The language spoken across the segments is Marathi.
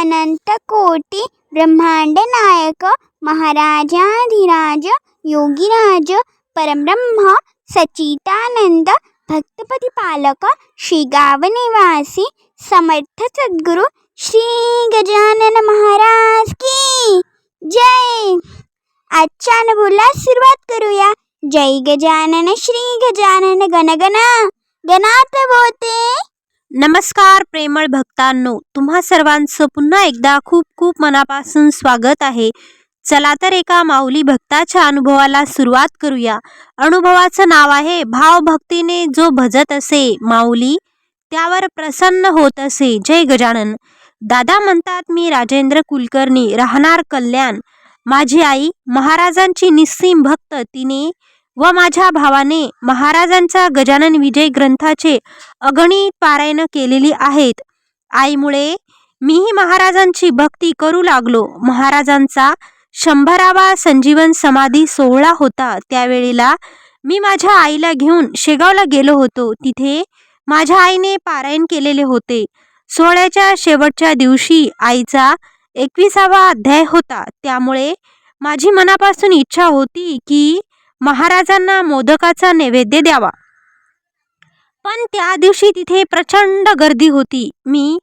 अनंत कोटी ब्रह्मांड नायक महाराजाधिराज योगीराज परब्रह्म सच्चिदानंद भक्तपती पालक श्रीगाव निवासी समर्थ सद्गुरु श्री गजानन महाराज की जय. आजच्या अनुभवाला सुरुवात करूया. जय गजानन श्री गजानन गणगण गणात बोते. नमस्कार प्रेमळ भक्तांनो, तुम्हा सर्वांचं पुन्हा एकदा खूप खूप मनापासून स्वागत आहे. चला तर एका माऊली भक्ताच्या अनुभवाला सुरुवात करूया. अनुभवाचं नाव आहे भावभक्तीने जो भजत असे माऊली त्यावर प्रसन्न होत असे. जय गजानन. दादा म्हणतात, मी राजेंद्र कुलकर्णी, राहणार कल्याण. माझी आई महाराजांची निस्सीम भक्त, तिने व माझ्या भावाने महाराजांचा गजानन विजय ग्रंथाचे अगणित पारायण केलेली आहेत. आईमुळे मीही महाराजांची भक्ती करू लागलो. महाराजांचा 100वा संजीवन समाधी सोहळा होता. त्यावेळेला मी माझ्या आईला घेऊन शेगावला गेलो होतो. तिथे माझ्या आईने पारायण केलेले होते. सोहळ्याच्या शेवटच्या दिवशी आईचा 21वा अध्याय होता. त्यामुळे माझी मनापासून इच्छा होती की महाराजांना मोदकाचा नैवेद्य द्यावा. पण त्या दिवशी तिथे प्रचंड गर्दी होती. मी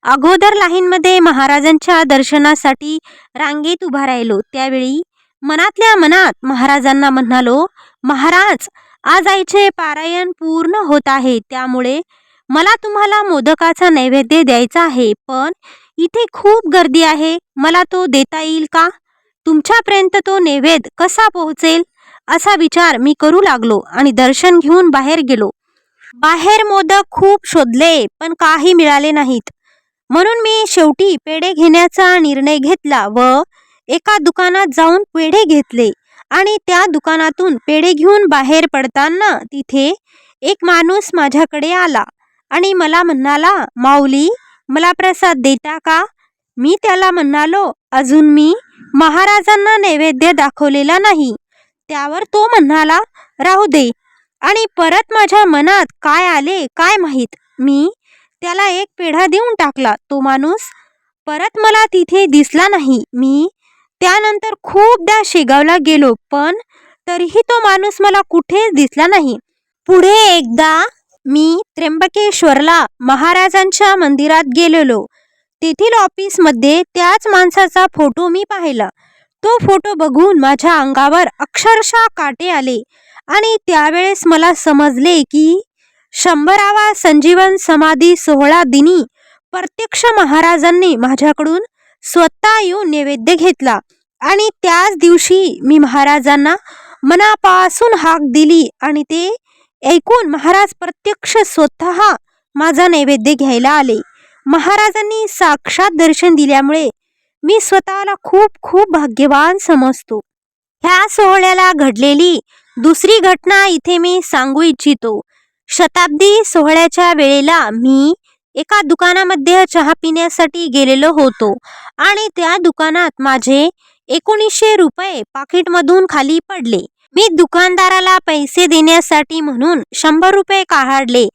अगोदर लाईनमध्ये महाराजांच्या दर्शनासाठी रांगेत उभा राहिलो. त्यावेळी मनातल्या मनात महाराजांना म्हणालो, महाराज, आज आईचे पारायण पूर्ण होत आहे, त्यामुळे मला तुम्हाला मोदकाचा नैवेद्य द्यायचा आहे. पण इथे खूप गर्दी आहे, मला तो देता येईल का? तुमच्यापर्यंत तो नैवेद्य कसा पोहोचेल असा विचार मी करू लागलो आणि दर्शन घेऊन बाहेर गेलो. बाहेर मोदक खूप शोधले पण काही मिळाले नाहीत. म्हणून मी शेवटी पेढे घेण्याचा निर्णय घेतला व एका दुकानात जाऊन पेढे घेतले आणि त्या दुकानातून पेढे घेऊन बाहेर पडताना तिथे एक माणूस माझ्याकडे आला आणि मला म्हणाला, माऊली, मला प्रसाद देता का? मी त्याला म्हणालो, अजून मी महाराजांना नैवेद्य दाखवलेला नाही. त्यावर तो म्हणाला, राहू दे. आणि परत माझ्या मनात काय आले काय माहीत, मी त्याला एक पेढा देऊन टाकला. तो माणूस परत मला तिथे दिसला नाही. मी त्यानंतर खूपदा शेगावला गेलो पण तरीही तो माणूस मला कुठेच दिसला नाही. पुढे एकदा मी त्र्यंबकेश्वरला महाराजांच्या मंदिरात गेलेलो. तेथील ऑफिसमध्ये त्याच माणसाचा फोटो मी पाहिला. तो फोटो बघून माझ्या अंगावर अक्षरशः काटे आले आणि त्यावेळेस मला समजले की 100वा संजीवन समाधी सोहळा दिनी प्रत्यक्ष महाराजांनी माझ्याकडून स्वतः येऊन नैवेद्य घेतला आणि त्याच दिवशी मी महाराजांना मनापासून हाक दिली आणि ते ऐकून महाराज प्रत्यक्ष स्वतः माझा नैवेद्य घ्यायला आले. महाराजांनी साक्षात दर्शन दिल्यामुळे मी स्वतःला खूप खूप भाग्यवान समजतो. ह्या सोहळ्याला घडलेली दुसरी घटना इथे मी सांगू इच्छितो. शताब्दी सोहळ्याच्या वेळेला मी एका दुकानामध्ये चहा पिण्यासाठी गेलेलो होतो आणि त्या दुकानात माझे 1900 रुपये पाकिटमधून खाली पडले. मी दुकानदाराला पैसे देण्यासाठी म्हणून 100 रुपये काढले.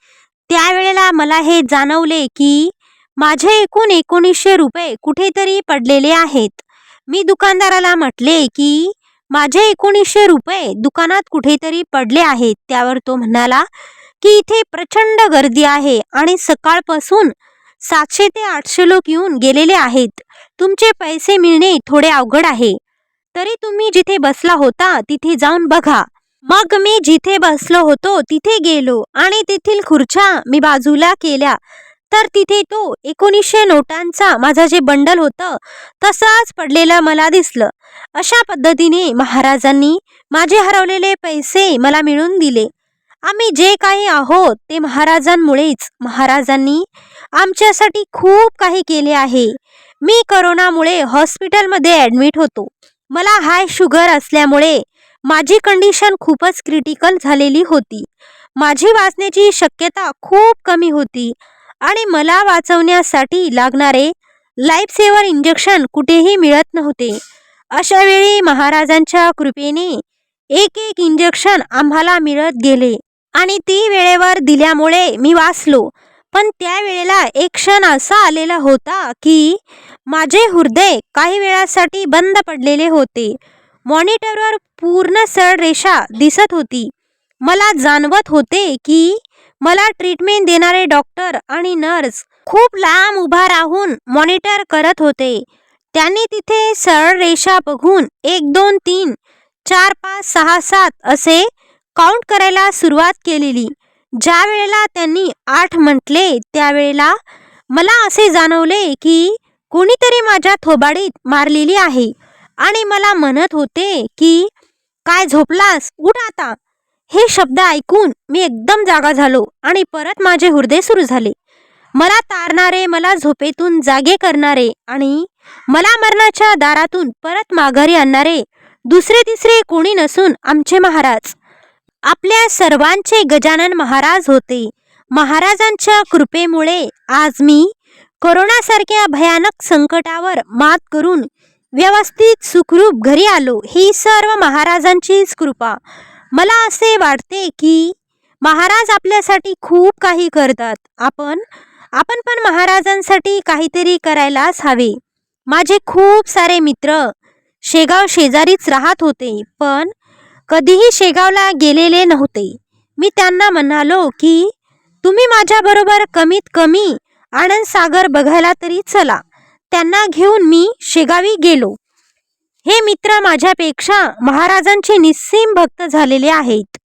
त्यावेळेला मला हे जाणवले की माझे एकूण 1900 रुपये कुठेतरी पडलेले आहेत. मी दुकानदाराला म्हटले की माझे 1900 रुपये दुकानात कुठेतरी पडले आहेत. त्यावर तो म्हणाला की इथे प्रचंड गर्दी आहे आणि सकाळपासून 700 ते 800 लोक येऊन गेलेले आहेत. तुमचे पैसे मिळणे थोडे अवघड आहे. तरी तुम्ही जिथे बसला होता तिथे जाऊन बघा. मग मी जिथे बसलो होतो तिथे गेलो आणि तेथील खुर्च्या मी बाजूला केल्या तर तिथे तो 1900 नोटांचा माझा जे बंडल होतं तसाच पडलेलं मला दिसलं. अशा पद्धतीने महाराजांनी माझे हरवलेले पैसे मला मिळवून दिले. आम्ही जे काही आहोत ते महाराजांमुळेच. महाराजांनी आमच्यासाठी खूप काही केले आहे. मी करोनामुळे हॉस्पिटलमध्ये ॲडमिट होतो. मला हाय शुगर असल्यामुळे माझी कंडिशन खूपच क्रिटिकल झालेली होती. माझी वाचण्याची शक्यता खूप कमी होती आणि मला वाचवण्यासाठी लागणारे लाईफ सेवर इंजेक्शन कुठेही मिळत नव्हते. अशा वेळी महाराजांच्या कृपेने एक एक इंजेक्शन आम्हाला मिळत गेले आणि ती वेळेवर दिल्यामुळे मी वाचलो. पण त्यावेळेला एक क्षण असा आलेला होता की माझे हृदय काही वेळासाठी बंद पडलेले होते. मॉनिटरवर पूर्ण सरळ रेषा दिसत होती. मला जाणवत होते की मला ट्रीटमेंट देणारे डॉक्टर आणि नर्स खूप लांब उभा राहून मॉनिटर करत होते. त्यांनी तिथे सरळ रेषा बघून 1 2 3 4 5 6 7 असे काउंट करायला सुरुवात केलेली. ज्या वेळेला त्यांनी 8 म्हटले त्यावेळेला मला असे जाणवले की कोणीतरी माझ्या थोबाडीत मारलेली आहे आणि मला म्हणत होते की काय झोपलास, उठ आता. हे शब्द ऐकून मी एकदम जागा झालो आणि परत माझे हृदय सुरू झाले. मला तारणारे, मला झोपेतून जागे करणारे आणि मला मरणाच्या दारातून परत माघारी आणणारे दुसरे तिसरे कोणी नसून आमचे महाराज, आपल्या सर्वांचे गजानन महाराज होते. महाराजांच्या कृपेमुळे आज मी कोरोनासारख्या भयानक संकटावर मात करून व्यवस्थित सुखरूप घरी आलो. ही सर्व महाराजांचीच कृपा. मला असे वाटते की महाराज आपल्यासाठी खूप काही करतात. आपण पण महाराजांसाठी काहीतरी करायलाच हवे. माझे खूप सारे मित्र शेगाव शेजारीच राहत होते, पण कधीही शेगावला गेलेले नव्हते. मी त्यांना म्हणालो की तुम्ही माझ्याबरोबर कमीत कमी आनंद सागर बघायला तरी चला. त्यांना घेऊन मी शेगावी गेलो. हे मित्र माझ्यापेक्षा महाराजांचे निस्सीम भक्त झालेले आहेत.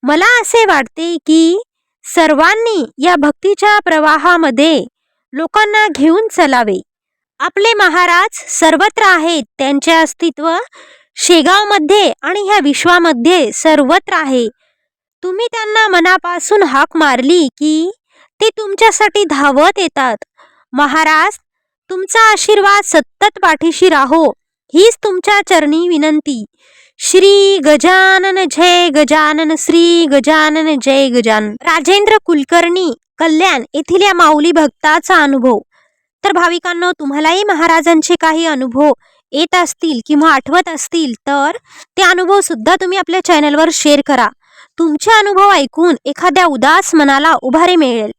मला असे वाटते की सर्वांनी या भक्तीच्या प्रवाहामध्ये लोकांना घेऊन चलावे. आपले महाराज सर्वत्र आहेत. त्यांचे अस्तित्व शेगावमध्ये आणि ह्या विश्वामध्ये सर्वत्र आहे. तुम्ही त्यांना मनापासून हाक मारली की ते तुमच्यासाठी धावत येतात. महाराज, तुमचा आशीर्वाद सतत पाठीशी राहो हीच तुमच्या चरणी विनंती. श्री गजानन जय गजानन, श्री गजानन जय गजानन. राजेंद्र कुलकर्णी, कल्याण येथील या माऊली भक्ताचा अनुभव. तर भाविकांनो, तुम्हालाही महाराजांचे काही अनुभव येत असतील किंवा आठवत असतील तर ते अनुभव सुद्धा तुम्ही आपल्या चॅनलवर शेअर करा. तुमचे अनुभव ऐकून एखाद्या उदास मनाला उभारी मिळेल.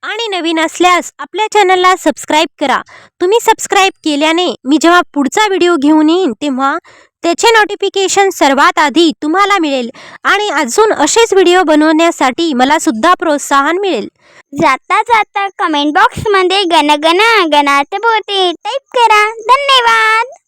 आणि नवीन असल्यास आपल्या चॅनलला सबस्क्राईब करा. तुम्ही सबस्क्राईब केल्याने मी जेव्हा पुढचा व्हिडिओ घेऊन येईन तेव्हा त्याचे नोटिफिकेशन सर्वात आधी तुम्हाला मिळेल आणि अजून असेच व्हिडिओ बनवण्यासाठी मला सुद्धा प्रोत्साहन मिळेल. जाता जाता कमेंट बॉक्समध्ये गणगणा गणात बोते टाईप करा. धन्यवाद.